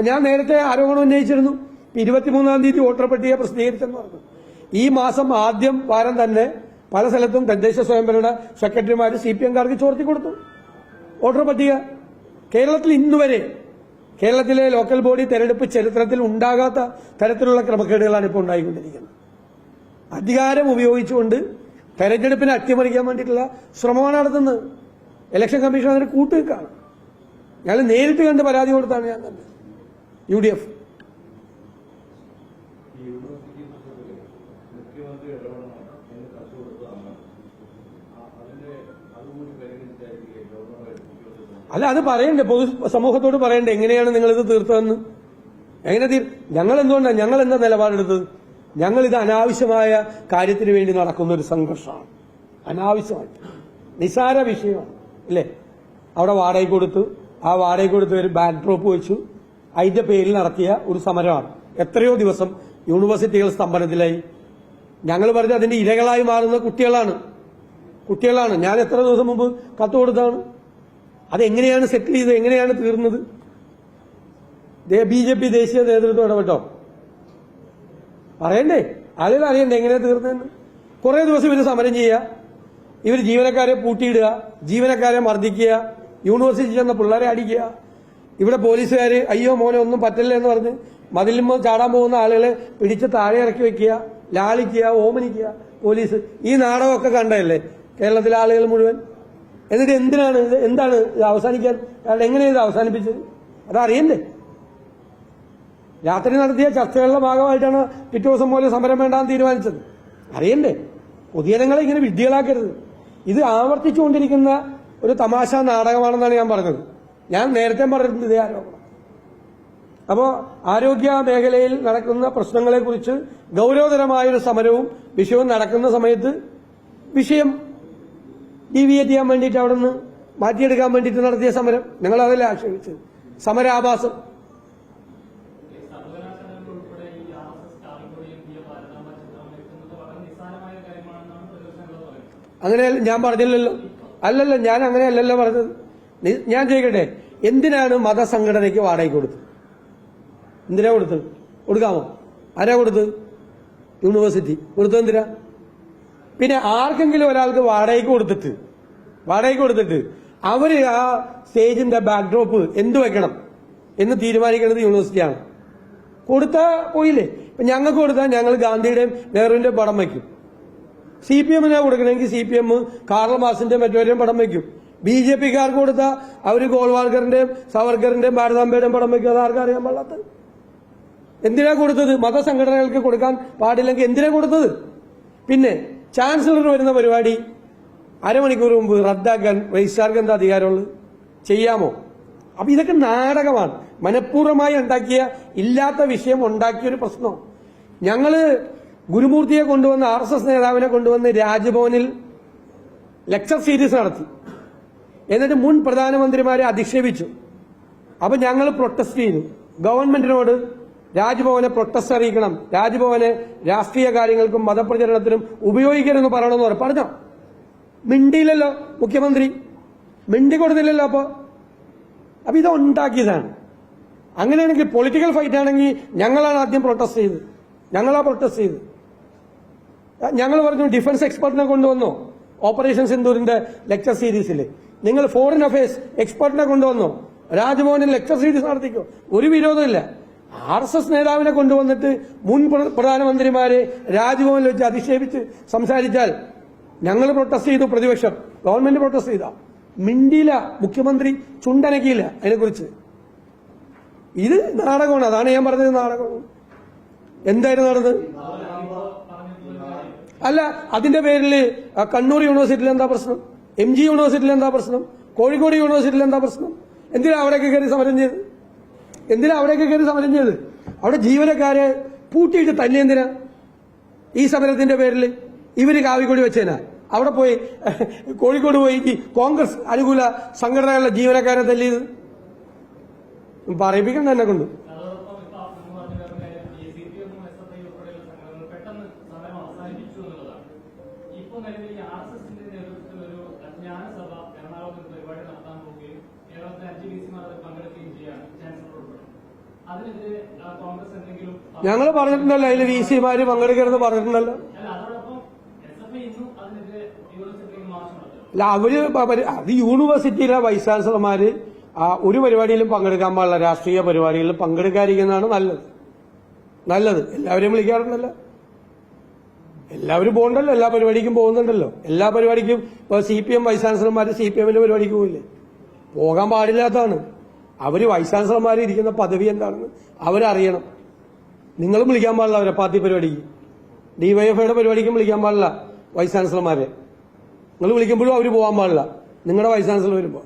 അപ്പൊ ഞാൻ നേരത്തെ ആരോപണം ഉന്നയിച്ചിരുന്നു. 23-ാം തീയതി വോട്ടർ പട്ടിക പ്രസിദ്ധീകരിച്ചെന്ന് പറഞ്ഞു. ഈ മാസം ആദ്യം വാരം തന്നെ പല സ്ഥലത്തും തദ്ദേശ സ്വയംഭരണ സെക്രട്ടറിമാർ CPM-കാർക്ക് ചോർത്തി കൊടുത്തു വോട്ടർ പട്ടിക. കേരളത്തിൽ ഇന്നുവരെ കേരളത്തിലെ ലോക്കൽ ബോഡി തെരഞ്ഞെടുപ്പ് ചരിത്രത്തിൽ ഉണ്ടാകാത്ത തരത്തിലുള്ള ക്രമക്കേടുകളാണ് ഇപ്പോൾ ഉണ്ടായിക്കൊണ്ടിരിക്കുന്നത്. അധികാരം ഉപയോഗിച്ചുകൊണ്ട് തെരഞ്ഞെടുപ്പിനെ അട്ടിമറിക്കാൻ വേണ്ടിയിട്ടുള്ള ശ്രമമാണ് നടത്തുന്നത്. ഇലക്ഷൻ കമ്മീഷൻ അതിന് കൂട്ടുനിൽക്കാണ്. ഞങ്ങൾ നേരിട്ട് കണ്ട് പരാതി കൊടുത്താണ് ഞാൻ തന്നെ UDF. അല്ല, അത് പറയണ്ടേ, പൊതു സമൂഹത്തോട് പറയണ്ടേ എങ്ങനെയാണ് നിങ്ങളിത് തീർത്തതെന്ന്. എങ്ങനെ ഞങ്ങൾ എന്തുകൊണ്ടാണ് ഞങ്ങൾ എന്താ നിലപാടെടുത്തത്? ഞങ്ങളിത് അനാവശ്യമായ കാര്യത്തിന് വേണ്ടി നടക്കുന്ന ഒരു സംഘർഷമാണ്. അനാവശ്യമായിട്ട് നിസാര വിഷയമാണ് അല്ലേ. അവിടെ വാടക കൊടുത്തു, ആ വാടക കൊടുത്ത് ഒരു ബാക്ക് ഡ്രോപ്പ് വെച്ചു, അതിന്റെ പേരിൽ നടത്തിയ ഒരു സമരമാണ്. എത്രയോ ദിവസം യൂണിവേഴ്സിറ്റികൾ സ്തംഭനത്തിലായി. ഞങ്ങൾ പറഞ്ഞ അതിന്റെ ഇരകളായി മാറുന്ന കുട്ടികളാണ്. ഞാൻ എത്ര ദിവസം മുമ്പ് കത്ത് കൊടുത്താണ്. അതെങ്ങനെയാണ് സെറ്റിൽ ചെയ്തത്, എങ്ങനെയാണ് തീർന്നത്? BJP ദേശീയ നേതൃത്വം ഇടപെട്ടോ? പറയണ്ടേ, ആളുകൾ അറിയണ്ടേ എങ്ങനെയാണ് തീർന്നതെന്ന്. കുറെ ദിവസം ഇവര് സമരം ചെയ്യുക, ഇവർ ജീവനക്കാരെ പൂട്ടിയിടുക, ജീവനക്കാരെ മർദ്ദിക്കുക, യൂണിവേഴ്സിറ്റി ചെന്ന പിള്ളേരെ അടിക്കുക. ഇവിടെ പോലീസുകാർ അയ്യോ മോനെ ഒന്നും പറ്റില്ല എന്ന് പറഞ്ഞ് മതിലുമ്പോൾ ചാടാൻ പോകുന്ന ആളുകളെ പിടിച്ച് താഴെ ഇറക്കി വെക്കുക, ലാളിക്കുക, ഓമനിക്കുക പോലീസ്. ഈ നാടകമൊക്കെ കണ്ടതല്ലേ കേരളത്തിലെ ആളുകൾ മുഴുവൻ. എന്നിട്ട് എന്താണ് ഇത് അവസാനിക്കാൻ? കാരണം എങ്ങനെയാണ് ഇത് അവസാനിപ്പിച്ചത് അതറിയണ്ടേ? രാത്രി നടത്തിയ ചർച്ചകളുടെ ഭാഗമായിട്ടാണ് പിറ്റേ ദിവസം പോലെ സമരം വേണ്ടാന്ന് തീരുമാനിച്ചത്. അറിയണ്ടേ? പൊതുജനങ്ങളെ ഇങ്ങനെ വിഡ്ഢികളാക്കരുത്. ഇത് ആവർത്തിച്ചുകൊണ്ടിരിക്കുന്ന ഒരു തമാശ നാടകമാണെന്നാണ് ഞാൻ പറഞ്ഞത്. ഞാൻ നേരത്തെ പറഞ്ഞിട്ടുണ്ട് ഇതേ ആരോപണം. അപ്പോ ആരോഗ്യ മേഖലയിൽ നടക്കുന്ന പ്രശ്നങ്ങളെക്കുറിച്ച് ഗൌരവതരമായൊരു സമരവും വിഷയവും നടക്കുന്ന സമയത്ത് വിഷയം ഡീവിയേറ്റ് ചെയ്യാൻ വേണ്ടിയിട്ട് അവിടെ നിന്ന് മാറ്റിയെടുക്കാൻ വേണ്ടിയിട്ട് നടത്തിയ സമരം ഞങ്ങൾ അതല്ലേ ആക്ഷേപിച്ചത്. സമരാഭാസം. അങ്ങനെ ഞാൻ പറഞ്ഞില്ലല്ലോ. അല്ലല്ല, ഞാൻ അങ്ങനെയല്ലല്ലോ പറഞ്ഞത്. ഞാൻ ചോദിക്കട്ടെ, എന്തിനാണ് മതസംഘടനയ്ക്ക് വാടക കൊടുത്തത്? എന്തിനാ കൊടുത്തത്? കൊടുക്കാമോ? ആരാ കൊടുത്തത്? യൂണിവേഴ്സിറ്റി കൊടുത്തത് എന്തിനാ? പിന്നെ ആർക്കെങ്കിലും ഒരാൾക്ക് വാടകയ്ക്ക് കൊടുത്തിട്ട് അവര് ആ സ്റ്റേജിന്റെ ബാക്ക്ഡ്രോപ്പ് എന്ത് വെക്കണം എന്ന് തീരുമാനിക്കുന്നത് യൂണിവേഴ്സിറ്റിയാണ്. കൊടുത്താ പോയില്ലേ? ഇപ്പൊ ഞങ്ങൾക്ക് കൊടുത്താൽ ഞങ്ങൾ ഗാന്ധിയുടെയും നെഹ്റുവിന്റെയും പടം വയ്ക്കും. CPM-നാ കൊടുക്കണമെങ്കിൽ CPM കാർൽ മാർക്സിന്റെയും മറ്റവരെയും പടം വയ്ക്കും. BJP-കാർക്ക് കൊടുത്താൽ അവര് ഗോൾവാൾക്കറിന്റെയും സവർക്കറിന്റെയും ഭാരതാംബയുടെയും പടം വയ്ക്കും. അത് ആർക്കും അറിയാൻ പാടില്ലാത്തത്. എന്തിനാ കൊടുത്തത്? മതസംഘടനകൾക്ക് കൊടുക്കാൻ പാടില്ലെങ്കിൽ എന്തിനാ കൊടുത്തത്? പിന്നെ ചാൻസലർ വരുന്ന പരിപാടി അരമണിക്കൂർ മുമ്പ് റദ്ദാക്കാൻ രജിസ്ട്രാർക്ക് എന്താ അധികാരമുള്ളത്? ചെയ്യാമോ? അപ്പൊ ഇതൊക്കെ നാടകമാണ്. മനഃപൂർവ്വമായി ഉണ്ടാക്കിയ, ഇല്ലാത്ത വിഷയം ഉണ്ടാക്കിയൊരു പ്രശ്നം. ഞങ്ങള് ഗുരുമൂർത്തിയെ കൊണ്ടുവന്ന് RSS നേതാവിനെ കൊണ്ടുവന്ന് രാജ്ഭവനിൽ ലെക്ചർ സീരീസ് നടത്തി. എന്നിട്ട് മുൻ പ്രധാനമന്ത്രിമാരെ അധിക്ഷേപിച്ചു. അപ്പൊ ഞങ്ങൾ പ്രൊട്ടസ്റ്റ് ചെയ്തു. ഗവൺമെന്റിനോട് രാജ്ഭവനെ പ്രൊട്ടസ്റ്റ് അറിയിക്കണം, രാജ്ഭവനെ രാഷ്ട്രീയ കാര്യങ്ങൾക്കും മതപ്രചരണത്തിനും ഉപയോഗിക്കരുതെന്ന് പറയണമെന്ന് പറഞ്ഞോ? മിണ്ടിയില്ലല്ലോ മുഖ്യമന്ത്രി, മിണ്ടി കൊടുത്തില്ലല്ലോ. അപ്പൊ ഇത് ഉണ്ടാക്കിയതാണ്. അങ്ങനെയാണെങ്കിൽ പൊളിറ്റിക്കൽ ഫൈറ്റ് ആണെങ്കിൽ ഞങ്ങളാണ് ആദ്യം പ്രൊട്ടസ്റ്റ് ചെയ്തത്. ഞങ്ങൾ പറഞ്ഞു ഡിഫൻസ് എക്സ്പെർട്ടിനെ കൊണ്ടുവന്നോ ഓപ്പറേഷൻ സിന്ദൂരിന്റെ ലെക്ചർ സീരീസിൽ? നിങ്ങൾ ഫോറിൻ അഫയേഴ്സ് എക്സ്പെർട്ടിനെ കൊണ്ടുവന്നോ? രാജ്ഭവനിൽ ലെക്ചർ സീരീസ് നടത്തിക്കോ, ഒരു വിരോധമില്ല. RSS നേതാവിനെ കൊണ്ടുവന്നിട്ട് മുൻ പ്രധാനമന്ത്രിമാരെ രാജ്ഭവനിൽ വെച്ച് അധിക്ഷേപിച്ച് സംസാരിച്ചാൽ ഞങ്ങൾ പ്രൊട്ടസ്റ്റ് ചെയ്തു, പ്രതിപക്ഷം, ഗവൺമെന്റ് പ്രൊട്ടസ്റ്റ് ചെയ്ത. മിണ്ടിയില്ല മുഖ്യമന്ത്രി, ചുണ്ടനക്കിയില്ല അതിനെക്കുറിച്ച്. ഇത് നാടകമാണ്. അതാണ് ഞാൻ പറഞ്ഞത്, നാടകമാണ്. എന്തായിരുന്നു നടന്നത്? അല്ല, അതിന്റെ പേരിൽ കണ്ണൂർ യൂണിവേഴ്സിറ്റിയിൽ എന്താ പ്രശ്നം? MG യൂണിവേഴ്സിറ്റിയിൽ എന്താ പ്രശ്നം? കോഴിക്കോട് യൂണിവേഴ്സിറ്റിയിൽ എന്താ പ്രശ്നം? എന്തിനാ അവിടേക്ക് കയറി സമരം ചെയ്ത്? അവിടെ ജീവനക്കാരെ പൂട്ടിയിട്ട് തന്നെ എന്തിനാ? ഈ സമരത്തിന്റെ പേരിൽ ഇവര് കാവിക്കൊടി വെച്ചേനാ? അവിടെ പോയി കോഴിക്കോട് പോയി കോൺഗ്രസ് അനുകൂല സംഘടനകളുടെ ജീവനക്കാരെ തല്ലിയത് പറയിപ്പിക്കണ്ട എന്നെ കൊണ്ട്. അതിനെതിരെ കോൺഗ്രസ് എന്തെങ്കിലും ഞങ്ങൾ പറഞ്ഞിട്ടുണ്ടല്ലോ, അതിൽ VC-മാര് പങ്കെടുക്കരുത് പറഞ്ഞിട്ടുണ്ടല്ലോ. അല്ല, അതോടൊപ്പം SFI ഇന്നും അതിനെതിരെ യൂണിവേഴ്സിറ്റിയിലേക്ക് മാർച്ച് നടത്തും. അല്ല, അത് യൂണിവേഴ്സിറ്റിയിലെ വൈസ് ചാൻസലർമാര് ഒരു പരിപാടിയിലും പങ്കെടുക്കാൻ പാടില്ല. രാഷ്ട്രീയ പരിപാടികളിൽ പങ്കെടുക്കാതിരിക്കുന്നതാണ് നല്ലത്. എല്ലാവരെയും വിളിക്കാറുണ്ടല്ലോ, എല്ലാവരും പോകണ്ടല്ലോ, എല്ലാ പരിപാടിക്കും പോകുന്നുണ്ടല്ലോ. എല്ലാ പരിപാടിക്കും ഇപ്പൊ CPM വൈസ് ചാൻസലർമാര് CPM-ന്റെ പരിപാടിക്ക് പോയില്ലേ? പോകാൻ പാടില്ലാത്തതാണ്. അവര് വൈസ് ചാൻസലർമാർ ഇരിക്കുന്ന പദവി എന്താണെന്ന് അവരറിയണം. നിങ്ങളും വിളിക്കാൻ പാടില്ല അവരെ പാർട്ടി പരിപാടിക്ക്. DYFIയുടെ പരിപാടിക്കും വിളിക്കാൻ പാടില്ല വൈസ് ചാൻസലർമാരെ. നിങ്ങൾ വിളിക്കുമ്പോഴും അവര് പോകാൻ പാടില്ല, നിങ്ങളുടെ വൈസ് ചാൻസലർ വരുമ്പോൾ.